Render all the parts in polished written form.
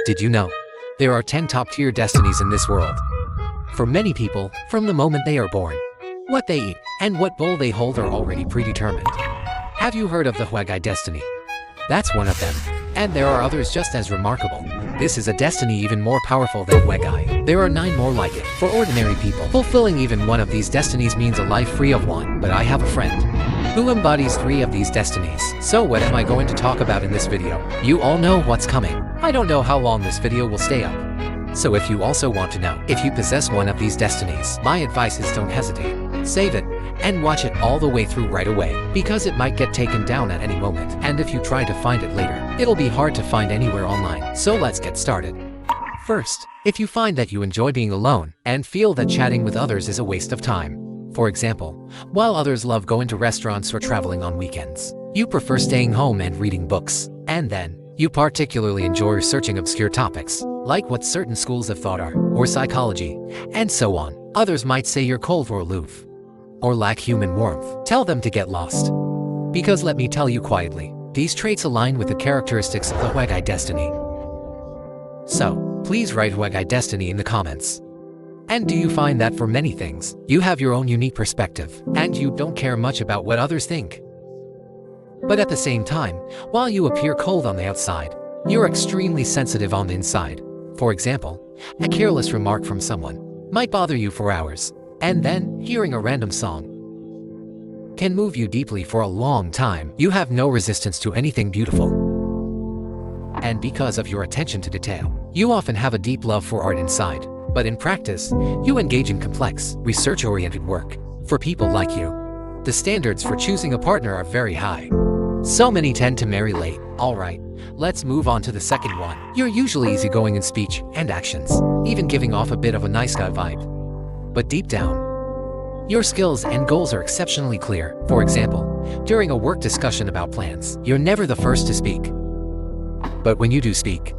Did you know? There are 10 top-tier destinies in this world. For many people, from the moment they are born, what they eat and what bowl they hold are already predetermined. Have you heard of the Huagai Destiny? That's one of them. And there are others just as remarkable. This is a destiny even more powerful than Huagai. There are 9 more like it. For ordinary people, fulfilling even one of these destinies means a life free of want. But I have a friend who embodies 3 of these destinies. So what am I going to talk about in this video? You all know what's coming. I don't know how long this video will stay up. So if you also want to know if you possess one of these destinies, my advice is don't hesitate. Save it and watch it all the way through right away, because it might get taken down at any moment. And if you try to find it later, it'll be hard to find anywhere online. So let's get started. First, if you find that you enjoy being alone and feel that chatting with others is a waste of time. For example, while others love going to restaurants or traveling on weekends, you prefer staying home and reading books. And then, you particularly enjoy researching obscure topics, like what certain schools of thought are, or psychology, and so on. Others might say you're cold or aloof, or lack human warmth. Tell them to get lost. Because let me tell you quietly, these traits align with the characteristics of the Huagai Destiny. So, please write Huagai Destiny in the comments. And do you find that for many things, you have your own unique perspective, and you don't care much about what others think? But at the same time, while you appear cold on the outside, you're extremely sensitive on the inside. For example, a careless remark from someone might bother you for hours, and then hearing a random song can move you deeply for a long time. You have no resistance to anything beautiful. And because of your attention to detail, you often have a deep love for art inside. But in practice, you engage in complex, research-oriented work. For people like you, the standards for choosing a partner are very high. So many tend to marry late. Alright, let's move on to the second one. You're usually easygoing in speech and actions, even giving off a bit of a nice guy vibe. But deep down, your skills and goals are exceptionally clear. For example, during a work discussion about plans, you're never the first to speak. But when you do speak,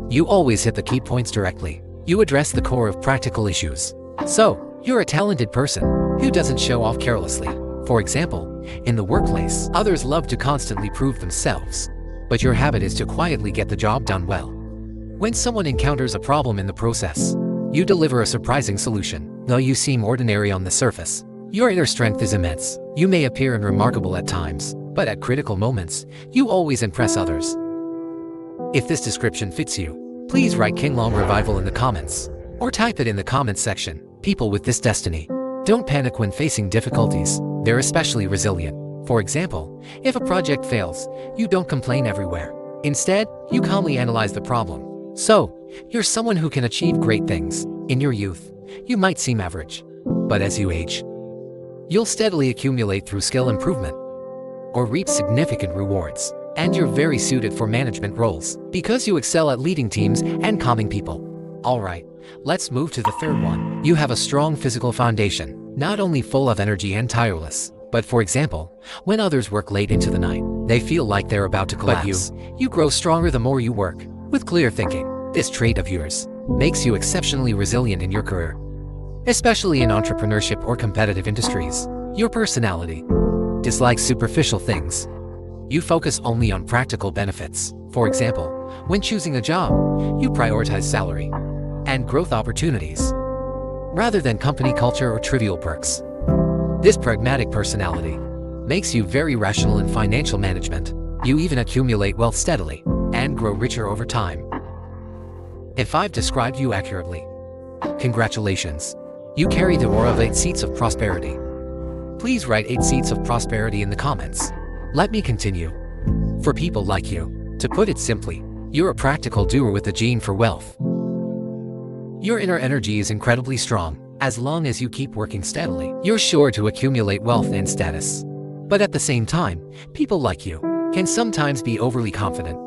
you always hit the key points directly. You address the core of practical issues. So, you're a talented person who doesn't show off carelessly. For example, in the workplace, others love to constantly prove themselves, but your habit is to quietly get the job done well. When someone encounters a problem in the process, you deliver a surprising solution. Though you seem ordinary on the surface, your inner strength is immense. You may appear unremarkable at times, but at critical moments, you always impress others. If this description fits you, please write Qinglong Revival in the comments, or type it in the comments section. People with this destiny don't panic when facing difficulties. They're especially resilient. For example, if a project fails, you don't complain everywhere. Instead, you calmly analyze the problem. So, you're someone who can achieve great things. In your youth, you might seem average, but as you age, you'll steadily accumulate through skill improvement or reap significant rewards. And you're very suited for management roles, because you excel at leading teams and calming people. Alright, let's move to the third one. You have a strong physical foundation, not only full of energy and tireless, but for example, when others work late into the night, they feel like they're about to collapse. But you grow stronger the more you work, with clear thinking. This trait of yours makes you exceptionally resilient in your career, especially in entrepreneurship or competitive industries. Your personality dislikes superficial things. You focus only on practical benefits. For example, when choosing a job, you prioritize salary and growth opportunities, rather than company culture or trivial perks. This pragmatic personality makes you very rational in financial management. You even accumulate wealth steadily and grow richer over time. If I've described you accurately, congratulations. You carry the aura of 8 seats of prosperity. Please write 8 seats of prosperity in the comments. Let me continue. For people like you, to put it simply, you're a practical doer with a gene for wealth. Your inner energy is incredibly strong. As long as you keep working steadily, you're sure to accumulate wealth and status. But at the same time, people like you can sometimes be overly confident,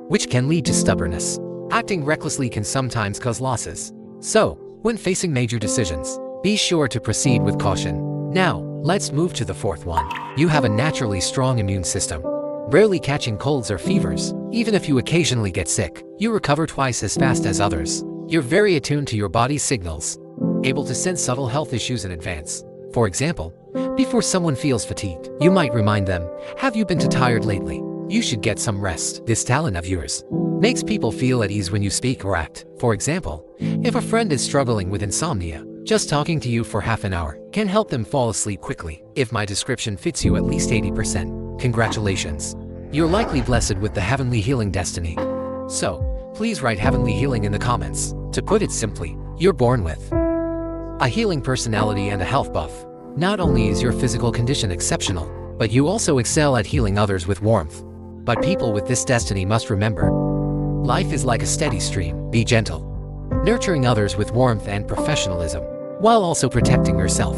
which can lead to stubbornness. Acting recklessly can sometimes cause losses. So, when facing major decisions, be sure to proceed with caution. Now, let's move to the fourth one. You have a naturally strong immune system, rarely catching colds or fevers. Even if you occasionally get sick, you recover twice as fast as others. You're very attuned to your body's signals, able to sense subtle health issues in advance. For example, before someone feels fatigued, you might remind them, "Have you been too tired lately? You should get some rest." This talent of yours Makes people feel at ease when you speak or act. For example, if a friend is struggling with insomnia, just talking to you for half an hour can help them fall asleep quickly. If my description fits you at least 80%, congratulations. You're likely blessed with the Heavenly Healing Destiny. So, please write Heavenly Healing in the comments. To put it simply, you're born with a healing personality and a health buff. Not only is your physical condition exceptional, but you also excel at healing others with warmth. But people with this destiny must remember, life is like a steady stream. Be gentle, nurturing others with warmth and professionalism, while also protecting yourself.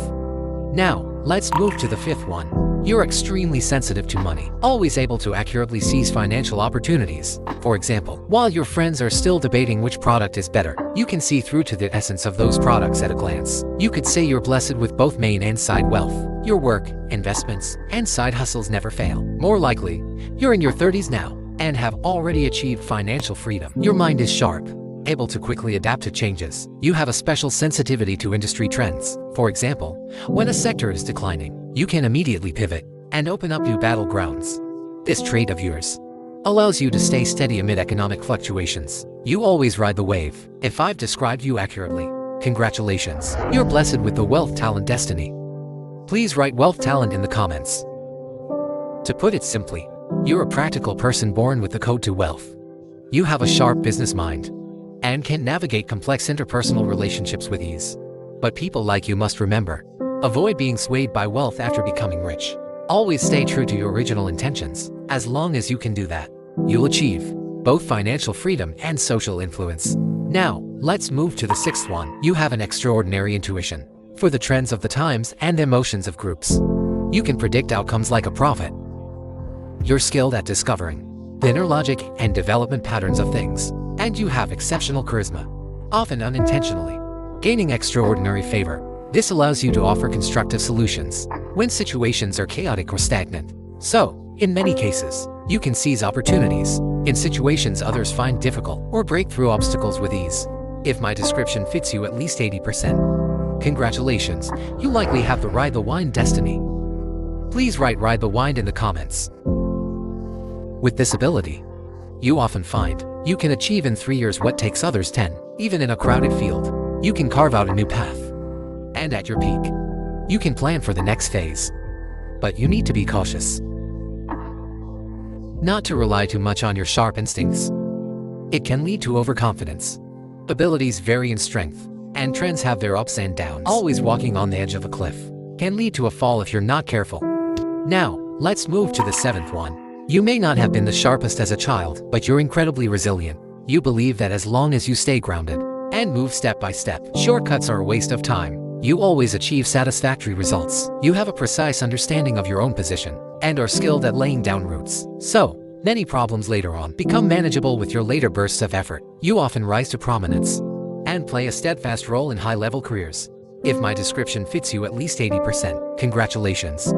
Now, let's move to the fifth one. You're extremely sensitive to money, always able to accurately seize financial opportunities. For example, while your friends are still debating which product is better, you can see through to the essence of those products at a glance. You could say you're blessed with both main and side wealth. Your work, investments, and side hustles never fail. More likely, you're in your 30s now and have already achieved financial freedom. Your mind is sharp, able to quickly adapt to changes. You have a special sensitivity to industry trends. For example, when a sector is declining, you can immediately pivot and open up new battlegrounds. This trait of yours allows you to stay steady amid economic fluctuations. You always ride the wave. If I've described you accurately, congratulations. You're blessed with the Wealth Talent Destiny. Please write Wealth Talent in the comments. To put it simply, you're a practical person born with the code to wealth. You have a sharp business mind and can navigate complex interpersonal relationships with ease. But people like you must remember, avoid being swayed by wealth after becoming rich. Always stay true to your original intentions. As long as you can do that, you'll achieve both financial freedom and social influence. Now, let's move to the sixth one. You have an extraordinary intuition for the trends of the times and emotions of groups. You can predict outcomes like a prophet. You're skilled at discovering the inner logic and development patterns of things, and you have exceptional charisma, often unintentionally, gaining extraordinary favor. This allows you to offer constructive solutions when situations are chaotic or stagnant. So, in many cases, you can seize opportunities in situations others find difficult or break through obstacles with ease. If my description fits you at least 80%, congratulations, you likely have the Ride the Wind Destiny. Please write Ride the Wind in the comments. With this ability, you often find you can achieve in 3 years what takes others 10. Even in a crowded field, you can carve out a new path. And at your peak, you can plan for the next phase. But you need to be cautious, not to rely too much on your sharp instincts. It can lead to overconfidence. Abilities vary in strength, and trends have their ups and downs. Always walking on the edge of a cliff can lead to a fall if you're not careful. Now, let's move to the seventh one. You may not have been the sharpest as a child, but you're incredibly resilient. You believe that as long as you stay grounded and move step by step, shortcuts are a waste of time. You always achieve satisfactory results. You have a precise understanding of your own position and are skilled at laying down roots. So, many problems later on become manageable with your later bursts of effort. You often rise to prominence and play a steadfast role in high-level careers. If my description fits you at least 80%, congratulations.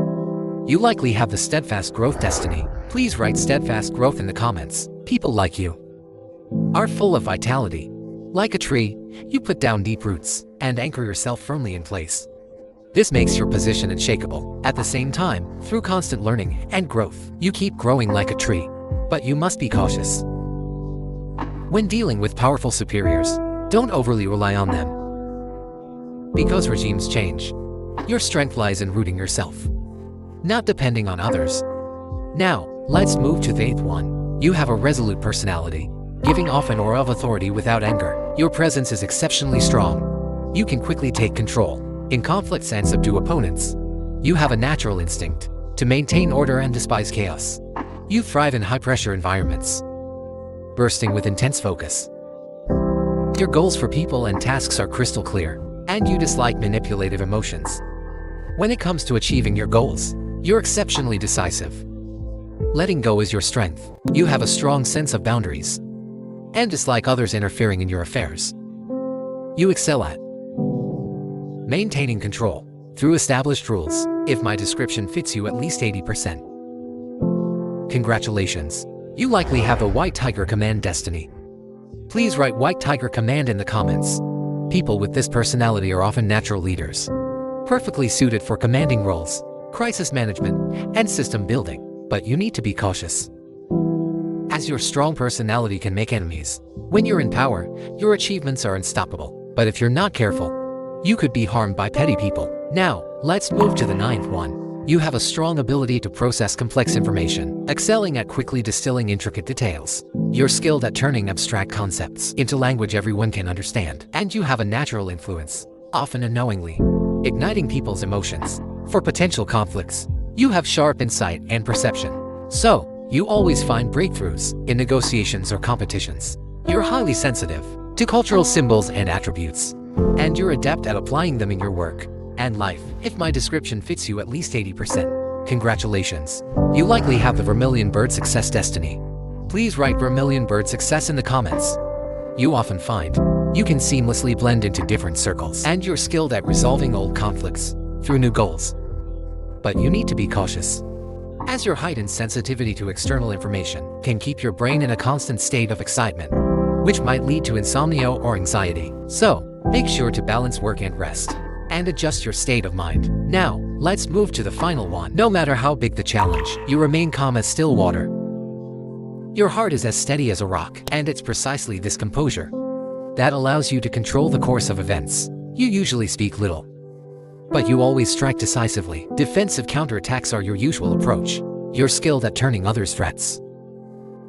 You likely have the Steadfast Growth Destiny. Please write Steadfast Growth in the comments. People like you are full of vitality. Like a tree, you put down deep roots and anchor yourself firmly in place. This makes your position unshakable. At the same time, through constant learning and growth, you keep growing like a tree. But you must be cautious. When dealing with powerful superiors, don't overly rely on them. Because regimes change, your strength lies in rooting yourself, not depending on others. Now, let's move to the eighth one. You have a resolute personality, giving off an aura of authority without anger. Your presence is exceptionally strong. You can quickly take control in conflicts and subdue opponents. You have a natural instinct to maintain order and despise chaos. You thrive in high-pressure environments, bursting with intense focus. Your goals for people and tasks are crystal clear, and you dislike manipulative emotions. When it comes to achieving your goals, you're exceptionally decisive. Letting go is your strength. You have a strong sense of boundaries and dislike others interfering in your affairs. You excel at maintaining control through established rules. If my description fits you at least 80%, congratulations. You likely have the White Tiger Command Destiny. Please write White Tiger Command in the comments. People with this personality are often natural leaders, perfectly suited for commanding roles, crisis management, and system building. But you need to be cautious. as your strong personality can make enemies. When you're in power, your achievements are unstoppable. But if you're not careful, you could be harmed by petty people. Now, let's move to the ninth one. You have a strong ability to process complex information, excelling at quickly distilling intricate details. You're skilled at turning abstract concepts into language everyone can understand. And you have a natural influence, often unknowingly, igniting people's emotions. For potential conflicts, you have sharp insight and perception. So, you always find breakthroughs in negotiations or competitions. You're highly sensitive to cultural symbols and attributes, and you're adept at applying them in your work and life. If my description fits you at least 80%, congratulations. You likely have the Vermilion Bird Success Destiny. Please write Vermilion Bird Success in the comments. You often find you can seamlessly blend into different circles, and you're skilled at resolving old conflicts through new goals. But you need to be cautious, as your heightened sensitivity to external information can keep your brain in a constant state of excitement, which might lead to insomnia or anxiety. So, make sure to balance work and rest, and adjust your state of mind. Now, let's move to the final one. No matter how big the challenge, you remain calm as still water. Your heart is as steady as a rock, and it's precisely this composure that allows you to control the course of events. You usually speak little, but you always strike decisively. Defensive counterattacks are your usual approach. You're skilled at turning others' threats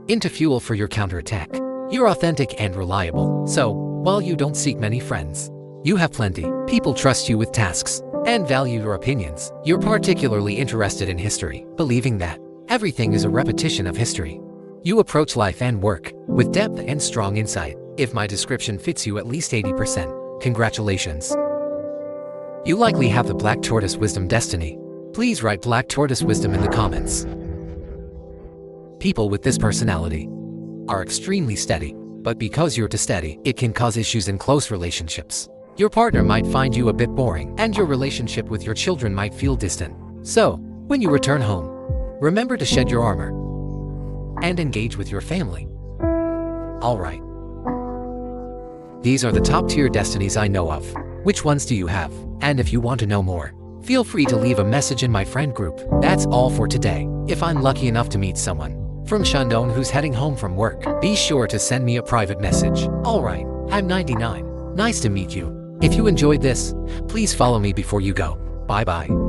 into fuel for your counterattack. You're authentic and reliable, so while you don't seek many friends, you have plenty. People trust you with tasks and value your opinions. You're particularly interested in history, believing that everything is a repetition of history. You approach life and work with depth and strong insight. If my description fits you at least 80%, congratulations. You likely have the Black Tortoise Wisdom Destiny. Please write Black Tortoise Wisdom in the comments. People with this personality are extremely steady, but because you're too steady, it can cause issues in close relationships. Your partner might find you a bit boring, and your relationship with your children might feel distant. So, when you return home, remember to shed your armor and engage with your family. Alright. These are the top-tier destinies I know of. Which ones do you have? And if you want to know more, feel free to leave a message in my friend group. That's all for today. If I'm lucky enough to meet someone from Shandong who's heading home from work, be sure to send me a private message. Alright, I'm 99. Nice to meet you. If you enjoyed this, please follow me before you go. Bye-bye.